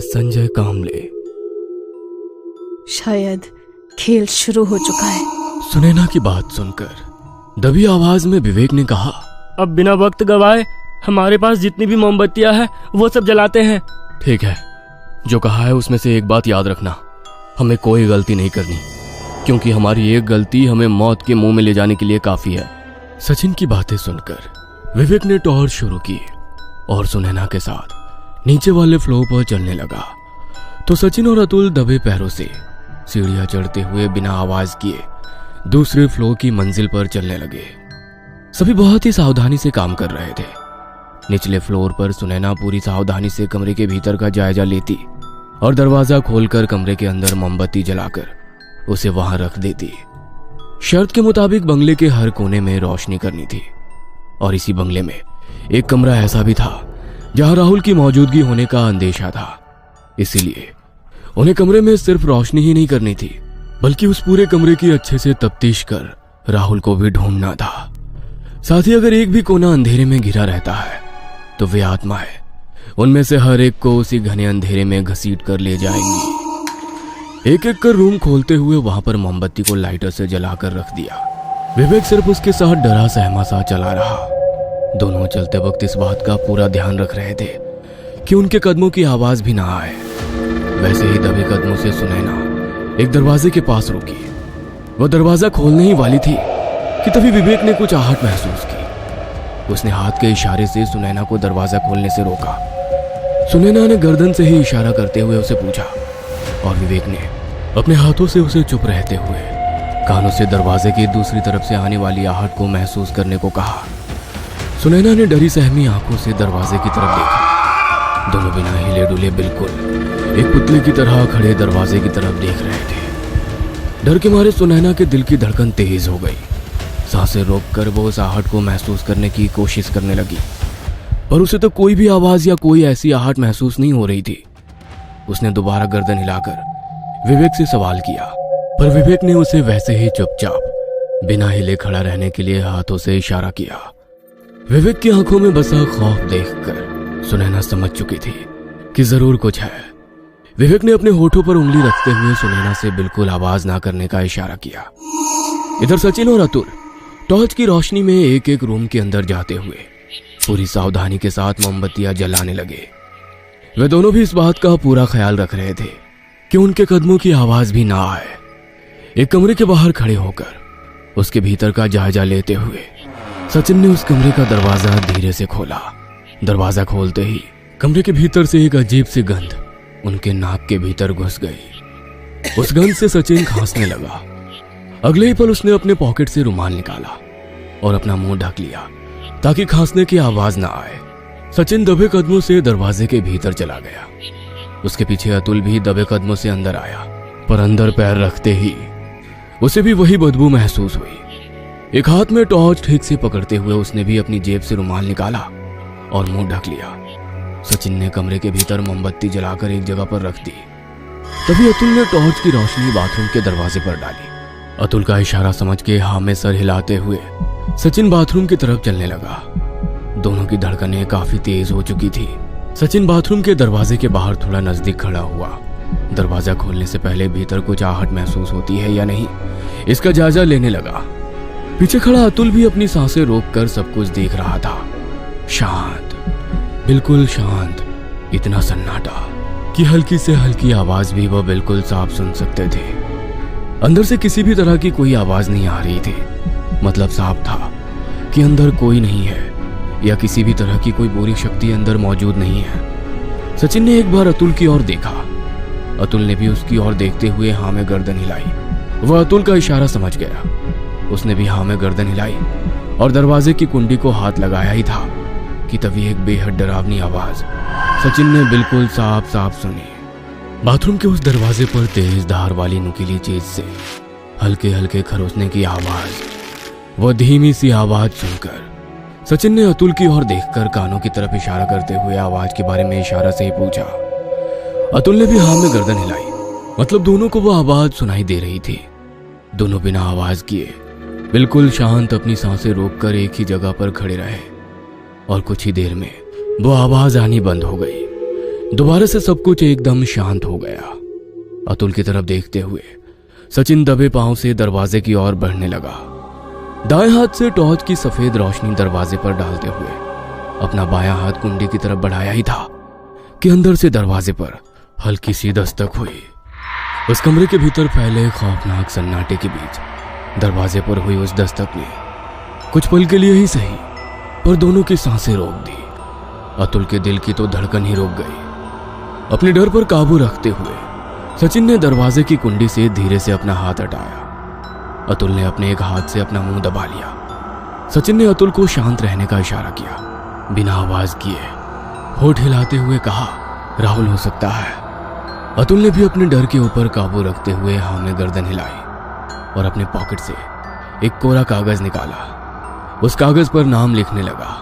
संजय कामले। शायद खेल शुरू हो चुका है। सुनैना की बात सुनकर दबी आवाज में विवेक ने कहा, अब बिना वक्त गवाए हमारे पास जितनी भी मोमबत्तियां हैं वो सब जलाते हैं। ठीक है, जो कहा है उसमें से एक बात याद रखना, हमें कोई गलती नहीं करनी, क्योंकि हमारी एक गलती हमें मौत के मुंह में ले जाने के लिए काफी है। सचिन की बातें सुनकर विवेक ने टॉर्च शुरू की और सुनैना के साथ नीचे वाले फ्लोर पर चलने लगा तो सचिन और अतुल दबे पैरों से सीढ़ियां चढ़ते हुए बिना आवाज किए दूसरे फ्लोर की मंजिल पर चलने लगे। सभी बहुत ही सावधानी से काम कर रहे थे। निचले फ्लोर पर सुनैना पूरी सावधानी से कमरे के भीतर का जायजा लेती और दरवाजा खोलकर कमरे के अंदर मोमबत्ती जलाकर उसे वहां रख देती। शर्त के मुताबिक बंगले के हर कोने में रोशनी करनी थी और इसी बंगले में एक कमरा ऐसा भी था जहां राहुल की मौजूदगी होने का अंदेशा था। इसीलिए उन्हें कमरे में सिर्फ रोशनी ही नहीं करनी थी, बल्कि उस पूरे कमरे की अच्छे से तफ्तीश कर राहुल को भी ढूंढना था। साथ ही अगर एक भी कोना अंधेरे में घिरा रहता है तो वे आत्माएं उनमें से हर एक को उसी घने अंधेरे में घसीट कर ले जाएंगी। एक एक कर रूम खोलते हुए वहां पर मोमबत्ती को लाइटर से जलाकर रख दिया। विवेक सिर्फ उसके साथ डरा सहमा सा चला रहा। दोनों चलते वक्त इस बात का पूरा ध्यान रख रहे थे कि उनके कदमों की आवाज भी ना आए। वैसे ही दबे कदमों से सुनैना एक दरवाजे के पास रुकी। वह दरवाजा खोलने ही वाली थी कि तभी विवेक ने कुछ आहट महसूस की। उसने हाथ के इशारे से सुनैना को दरवाजा खोलने से रोका। सुनैना ने गर्दन से ही इशारा करते हुए उसे पूछा और विवेक ने अपने हाथों से उसे चुप रहते हुए कानों से दरवाजे की दूसरी तरफ से आने वाली आहट को महसूस करने को कहा। सुनैना ने डरी सहमी आंखों से दरवाजे की तरफ देखा। दोनों बिना हिले डुले बिल्कुल एक पुतले की तरह खड़े दरवाजे की तरफ देख रहे थे। डर के मारे सुनैना के दिल की धड़कन तेज हो गई। सांसें रोककर वो उस आहट को महसूस करने की कोशिश करने लगी, पर उसे तो कोई भी आवाज या कोई ऐसी आहट महसूस नहीं हो रही थी। उसने दोबारा गर्दन हिलाकर विवेक से सवाल किया, पर विवेक ने उसे वैसे ही चुपचाप बिना हिले खड़ा रहने के लिए हाथों से इशारा किया। विवेक की आंखों में बसा खौफ देखकर सुनैना समझ चुकी थी कि जरूर कुछ है। विवेक ने अपने होठों पर उंगली रखते हुए सुनैना से बिल्कुल आवाज ना करने का इशारा किया। इधर सचिन और अतुल टॉर्च की रोशनी में एक एक रूम के अंदर जाते हुए पूरी सावधानी के साथ मोमबत्तियां जलाने लगे। वे दोनों भी इस बात का पूरा ख्याल रख रहे थे कि उनके कदमों की आवाज भी ना आए। एक कमरे के बाहर खड़े होकर उसके भीतर का जायजा लेते हुए सचिन ने उस कमरे का दरवाजा धीरे से खोला। दरवाजा खोलते ही कमरे के भीतर से एक अजीब सी गंध उनके नाक के भीतर घुस गई। उस गंध से सचिन खांसने लगा। अगले ही पल उसने अपने पॉकेट से रुमाल निकाला और अपना मुंह ढक लिया ताकि खांसने की आवाज ना आए। सचिन दबे कदमों से दरवाजे के भीतर चला गया। उसके पीछे अतुल भी दबे कदमों से अंदर आया, पर अंदर पैर रखते ही उसे भी वही बदबू महसूस हुई। एक हाथ में टॉर्च ठीक से पकड़ते हुए उसने भी अपनी जेब से रुमाल निकाला और मुंह ढक लिया। सचिन ने कमरे के भीतर मोमबत्ती जलाकर एक जगह पर रख दी। तभी अतुल ने टॉर्च की रोशनी बाथरूम के दरवाजे पर डाली। अतुल का इशारा समझ के हाँ में सर हिलाते हुए सचिन बाथरूम की तरफ चलने लगा। दोनों की धड़कनें काफी तेज हो चुकी थी। सचिन बाथरूम के दरवाजे के बाहर थोड़ा नजदीक खड़ा हुआ। दरवाजा खोलने से पहले भीतर कुछ आहट महसूस होती है या नहीं, इसका जायजा लेने लगा। पीछे खड़ा अतुल भी अपनी सांसें रोककर सब कुछ देख रहा था। शांत, बिल्कुल शांत, इतना सन्नाटा कि हल्की से हल्की आवाज भी वह बिल्कुल साफ सुन सकते थे। अंदर से किसी भी तरह की कोई आवाज नहीं आ रही थी। मतलब साफ था कि अंदर कोई नहीं है या किसी भी तरह की कोई बुरी शक्ति अंदर मौजूद नहीं है। सचिन ने एक बार अतुल की ओर देखा। अतुल ने भी उसकी ओर देखते हुए हाँ में गर्दन हिलाई। वह अतुल का इशारा समझ गया। उसने भी हाँ में गर्दन हिलाई और दरवाजे की कुंडी को हाथ लगाया ही था कि तभी एक बेहद डरावनी आवाज सचिन ने बिल्कुल साफ साफ सुनी। बाथरूम के उस दरवाजे पर तेज धार वाली नुकीली चीज से हल्के हल्के खरोचने की आवाज, वह धीमी सी आवाज सुनकर सचिन ने अतुल की ओर देखकर कानों की तरफ इशारा करते हुए आवाज के बारे में इशारा से ही पूछा। अतुल ने भी हाँ में गर्दन हिलाई। मतलब दोनों को वो आवाज सुनाई दे रही थी। दोनों बिना आवाज किए बिल्कुल शांत अपनी सांसें रोककर एक ही जगह पर खड़े रहे और कुछ ही देर में वो आवाज आनी बंद हो गई। दोबारा से सब कुछ एकदम शांत हो गया। अतुल की तरफ देखते हुए सचिन दबे पांव से दरवाजे की ओर बढ़ने लगा। दाएं हाथ से टॉर्च की सफेद रोशनी दरवाजे पर डालते हुए अपना बायां हाथ कुंडी की तरफ बढ़ाया ही था कि अंदर से दरवाजे पर हल्की सी दस्तक हुई। उस कमरे के भीतर फैले खौफनाक सन्नाटे के बीच दरवाजे पर हुई उस दस्तक ने कुछ पल के लिए ही सही पर दोनों की सांसें रोक दी। अतुल के दिल की तो धड़कन ही रुक गई। अपने डर पर काबू रखते हुए सचिन ने दरवाजे की कुंडी से धीरे से अपना हाथ हटाया। अतुल ने अपने एक हाथ से अपना मुंह दबा लिया। सचिन ने अतुल को शांत रहने का इशारा किया। बिना आवाज किए होठ हिलाते हुए कहा, राहुल हो सकता है। अतुल ने भी अपने डर के ऊपर काबू रखते हुए हाँ में गर्दन हिलाई और अपने पॉकेट से एक कोरा कागज निकाला। उस कागज पर नाम लिखने लगा,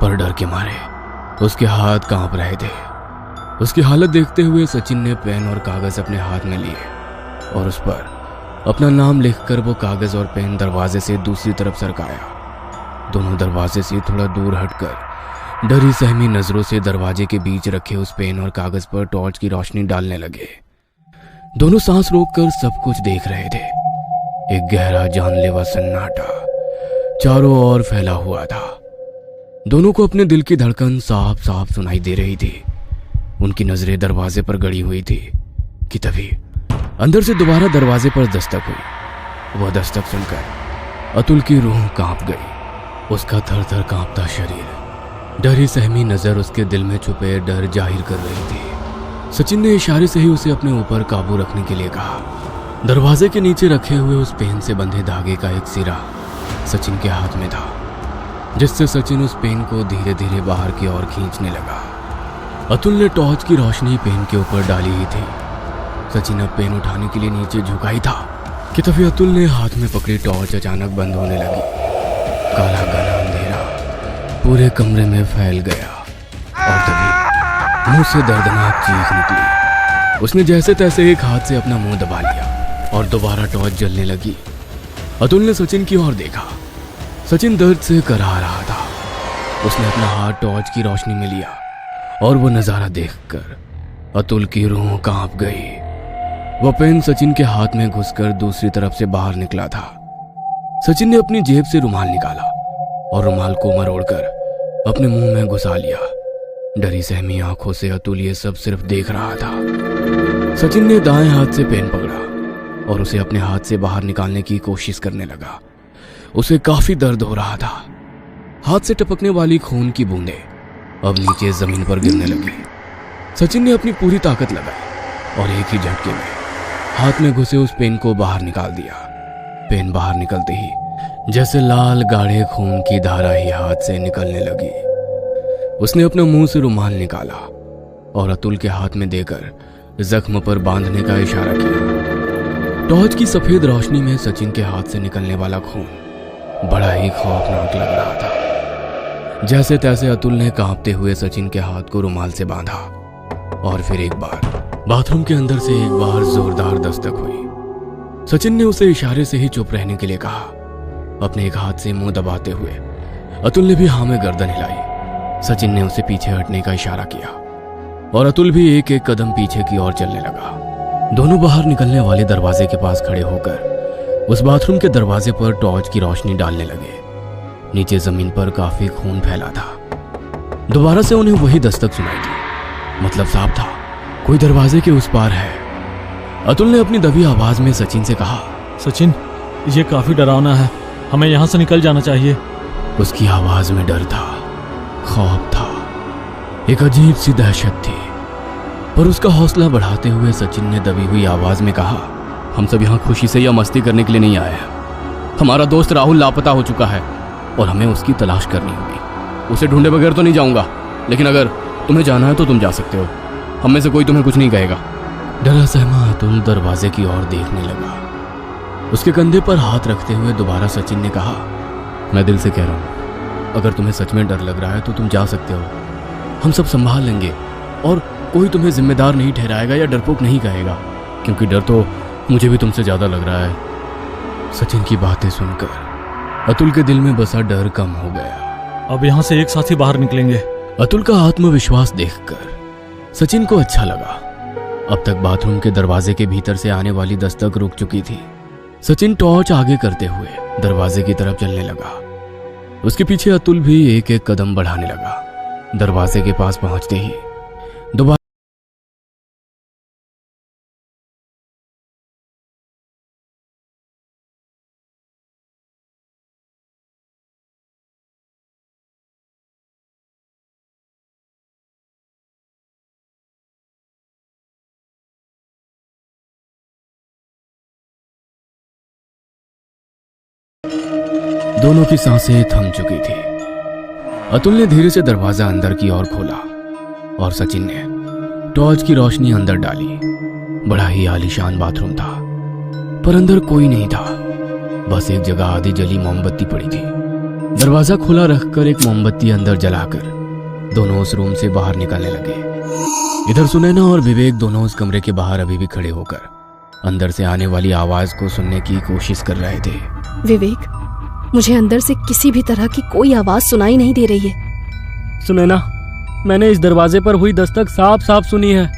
पर डर के मारे उसके हाथ कांप रहे थे। उसकी हालत देखते हुए सचिन ने पेन और कागज अपने हाथ में लिए और उस पर अपना नाम लिखकर वो कागज और पेन दरवाजे से दूसरी तरफ सरकाया। दोनों दरवाजे से थोड़ा दूर हटकर डरी सहमी नजरों से दरवाजे के बीच रखे उस पेन और कागज पर टॉर्च की रोशनी डालने लगे। दोनों सांस रोककर सब कुछ देख रहे थे। एक गहरा जानलेवा सन्नाटा चारों ओर फैला हुआ था। दोनों को अपने दिल की धड़कन साफ साफ सुनाई दे रही थी। उनकी नजरें दरवाजे पर गड़ी हुई थी कि तभी अंदर से दोबारा दरवाजे पर दस्तक हुई। वह दस्तक सुनकर अतुल की रूह कांप गई। उसका थर थर कांपता शरीर, डरी सहमी नजर उसके दिल में छुपे डर जाहिर कर रही थी। सचिन ने इशारे से ही उसे अपने ऊपर काबू रखने के लिए कहा। दरवाजे के नीचे रखे हुए उस पेन से बंधे धागे का एक सिरा सचिन के हाथ में था, जिससे सचिन उस पेन को धीरे धीरे बाहर की ओर खींचने लगा। अतुल ने टॉर्च की रोशनी पेन के ऊपर डाली ही थी। सचिन अब पेन उठाने के लिए नीचे झुका ही था कि तभी अतुल ने हाथ में पकड़ी टॉर्च अचानक बंद होने लगी। काला घना अंधेरा पूरे कमरे में फैल गया और तभी मुंह से दर्दनाक चीख निकली। उसने जैसे तैसे एक हाथ से अपना मुंह दबा लिया और दोबारा टॉर्च जलने लगी। अतुल ने सचिन की ओर देखा। सचिन दर्द से कराह रहा था। उसने अपना हाथ टॉर्च की रोशनी में लिया और वो नजारा देखकर अतुल की रूह कांप गई। वह पेन सचिन के हाथ में घुसकर दूसरी तरफ से बाहर निकला था। सचिन ने अपनी जेब से रुमाल निकाला और रुमाल को मरोड़कर अपने मुंह में घुसा लिया। डरी सहमी आंखों से अतुल ये सब सिर्फ देख रहा था। सचिन ने दाएं हाथ से पेन पकड़ा और उसे अपने हाथ से बाहर निकालने की कोशिश करने लगा। उसे काफी दर्द हो रहा था। हाथ से टपकने वाली खून की बूंदें अब नीचे जमीन पर गिरने लगी। सचिन ने अपनी पूरी ताकत लगाई और एक ही झटके में हाथ में घुसे उस पेन को बाहर निकाल दिया। पेन बाहर निकलते ही जैसे लाल गाढ़े खून की धारा ही हाथ से निकलने लगी। उसने अपना मुंह से रुमाल निकाला और अतुल के हाथ में देकर जख्म पर बांधने का इशारा किया। टॉर्च की सफेद रोशनी में सचिन के हाथ से निकलने वाला खून बड़ा ही खौफनाक लग रहा था। जैसे तैसे अतुल ने कांपते हुए सचिन के हाथ को रुमाल से बांधा और फिर एक बार बाथरूम के अंदर से एक बार जोरदार दस्तक हुई। सचिन ने उसे इशारे से ही चुप रहने के लिए कहा। अपने एक हाथ से मुंह दबाते हुए अतुल ने भी हाँ में गर्दन हिलाई। सचिन ने उसे पीछे हटने का इशारा किया और अतुल भी एक एक कदम पीछे की ओर चलने लगा। दोनों बाहर निकलने वाले दरवाजे के पास खड़े होकर उस बाथरूम के दरवाजे पर टॉर्च की रोशनी डालने लगे। नीचे जमीन पर काफी खून फैला था। दोबारा से उन्हें वही दस्तक सुनाई थी। मतलब साफ था कोई दरवाजे के उस पार है। अतुल ने अपनी दबी आवाज में सचिन से कहा, सचिन, ये काफी डरावना है, हमें यहाँ से निकल जाना चाहिए। उसकी आवाज में डर था, खौफ था, एक अजीब सी दहशत थी। पर उसका हौसला बढ़ाते हुए सचिन ने दबी हुई आवाज में कहा, हम सब यहाँ खुशी से या मस्ती करने के लिए नहीं आए हैं। हमारा दोस्त राहुल लापता हो चुका है और हमें उसकी तलाश करनी होगी। उसे ढूंढे बगैर तो नहीं जाऊंगा, लेकिन अगर तुम्हें जाना है तो तुम जा सकते हो। हम में से कोई तुम्हें कुछ नहीं कहेगा। डरा सहमा अतुल दरवाजे की ओर देखने लगा। उसके कंधे पर हाथ रखते हुए दोबारा सचिन ने कहा, मैं दिल से कह रहा हूँ, अगर तुम्हें सच में डर लग रहा है तो तुम जा सकते हो। हम सब संभाल लेंगे और कोई तुम्हें जिम्मेदार नहीं ठहराएगा या डरपोक नहीं कहेगा, क्योंकि डर तो मुझे भी तुमसे ज्यादा लग रहा है। सचिन की बातें सुनकर अतुल के दिल में बसा डर कम हो गया। अब यहाँ से एक साथ ही बाहर निकलेंगे। अतुल का आत्मविश्वास देखकर सचिन को अच्छा लगा। अब तक बाथरूम के दरवाजे के भीतर से आने वाली दस्तक रुक चुकी थी। सचिन टॉर्च आगे करते हुए दरवाजे की तरफ चलने लगा। उसके पीछे अतुल भी एक एक कदम बढ़ाने लगा। दरवाजे के पास पहुंचते ही दोबारा दोनों की सांसें थम चुकी थी। अतुल ने धीरे से दरवाजा अंदर की ओर खोला और सचिन ने टॉर्च की रोशनी अंदर डाली। बड़ा ही आलीशान बाथरूम था, पर अंदर कोई नहीं था। बस एक जगह आधी जली मोमबत्ती पड़ी थी। दरवाजा खुला रखकर एक मोमबत्ती अंदर जलाकर दोनों उस रूम से बाहर निकलने लगे। इधर सुनैना और विवेक दोनों उस कमरे के बाहर अभी भी खड़े होकर अंदर से आने वाली आवाज को सुनने की कोशिश कर रहे थे। विवेक, मुझे अंदर से किसी भी तरह की कोई आवाज सुनाई नहीं दे रही है। सुनैना, मैंने इस दरवाजे पर हुई दस्तक साफ साफ सुनी है,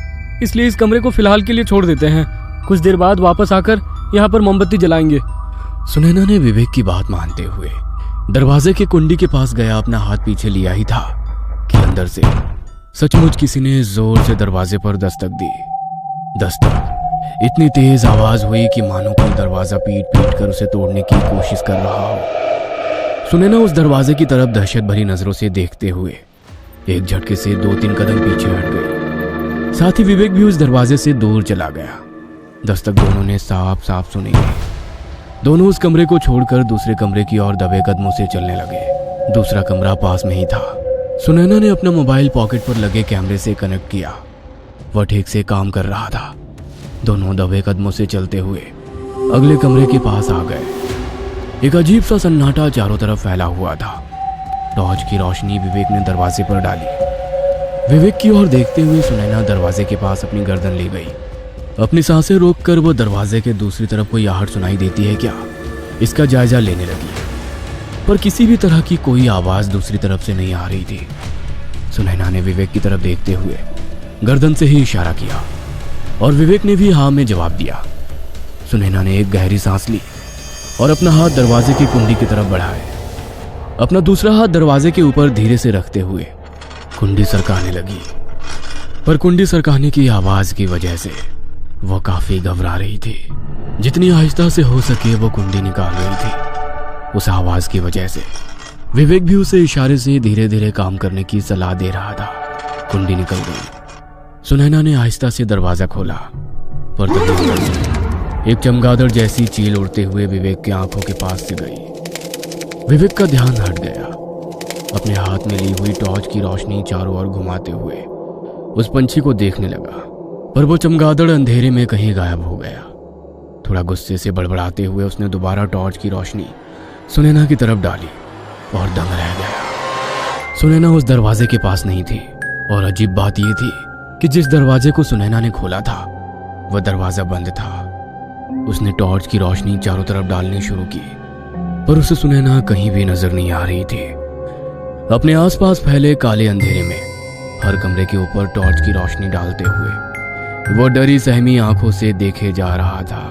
इसलिए इस कमरे को फिलहाल के लिए छोड़ देते हैं। कुछ देर बाद वापस आकर यहाँ पर मोमबत्ती जलाएंगे। सुनैना ने विवेक की बात मानते हुए दरवाजे की कुंडी के पास गया। अपना हाथ पीछे लिया ही था कि अंदर से सचमुच किसी ने जोर से दरवाजे पर दस्तक दी। दस्तक इतनी तेज आवाज हुई कि मानो कोई दरवाजा पीट पीट कर उसे तोड़ने की कोशिश कर रहा हो। सुनैना उस दरवाजे की तरफ दहशत भरी नजरों से देखते हुए एक झटके से 2-3 कदम पीछे हट गई। साथ ही विवेक भी उस दरवाजे से दूर चला गया। दस्तक दोनों ने साफ साफ सुनी। दोनों उस कमरे को छोड़कर दूसरे कमरे की ओर दबे कदमों से चलने लगे। दूसरा कमरा पास में ही था। सुनैना ने अपना मोबाइल पॉकेट पर लगे कैमरे से कनेक्ट किया। वह ठीक से काम कर रहा था। दोनों दबे कदमों से चलते हुए अगले कमरे के पास आ गए। एक अजीब सा सन्नाटा चारों तरफ फैला हुआ था। टॉर्च की रोशनी विवेक ने दरवाजे पर डाली। विवेक की ओर देखते हुए सुनैना दरवाजे के पास अपनी गर्दन ले गई। अपनी सांसें रोककर वो दरवाजे के दूसरी तरफ कोई आहट सुनाई देती है क्या, इसका जायजा लेने लगी। पर किसी भी तरह की कोई आवाज दूसरी तरफ से नहीं आ रही थी। सुनैना ने विवेक की तरफ देखते हुए गर्दन से ही इशारा किया और विवेक ने भी हाँ में जवाब दिया। सुनैना ने एक गहरी सांस ली और अपना हाथ दरवाजे की कुंडी की तरफ बढ़ाए। अपना दूसरा हाथ दरवाजे के ऊपर धीरे से रखते हुए कुंडी सरकाने लगी। पर कुंडी सरकाने की आवाज की वजह से वो काफी घबरा रही थी। जितनी आहिस्ता से हो सके वो कुंडी निकाल रही थी। उस आवाज की वजह से विवेक भी उसे इशारे से धीरे धीरे काम करने की सलाह दे रहा था। कुंडी निकल गई। सुनैना ने आहिस्ता से दरवाजा खोला, पर तभी अंदर से एक चमगादड़ जैसी चील उड़ते हुए विवेक की आंखों के पास से गई। विवेक का ध्यान हट गया। अपने हाथ में ली हुई टॉर्च की रोशनी चारों ओर घुमाते हुए उस पंछी को देखने लगा, पर वो चमगादड़ अंधेरे में कहीं गायब हो गया। थोड़ा गुस्से से बड़बड़ाते हुए उसने दोबारा टॉर्च की रोशनी सुनैना की तरफ डाली और दंग रह गया। सुनैना उस दरवाजे के पास नहीं थी और अजीब बात यह थी कि जिस दरवाजे को सुनैना ने खोला था वह दरवाजा बंद था। उसने टॉर्च की रोशनी चारों तरफ डालनी शुरू की, पर उसे सुनैना कहीं भी नजर नहीं आ रही थी। अपने आसपास फैले काले अंधेरे में हर कमरे के ऊपर टॉर्च की रोशनी डालते हुए वो डरी सहमी आंखों से देखे जा रहा था।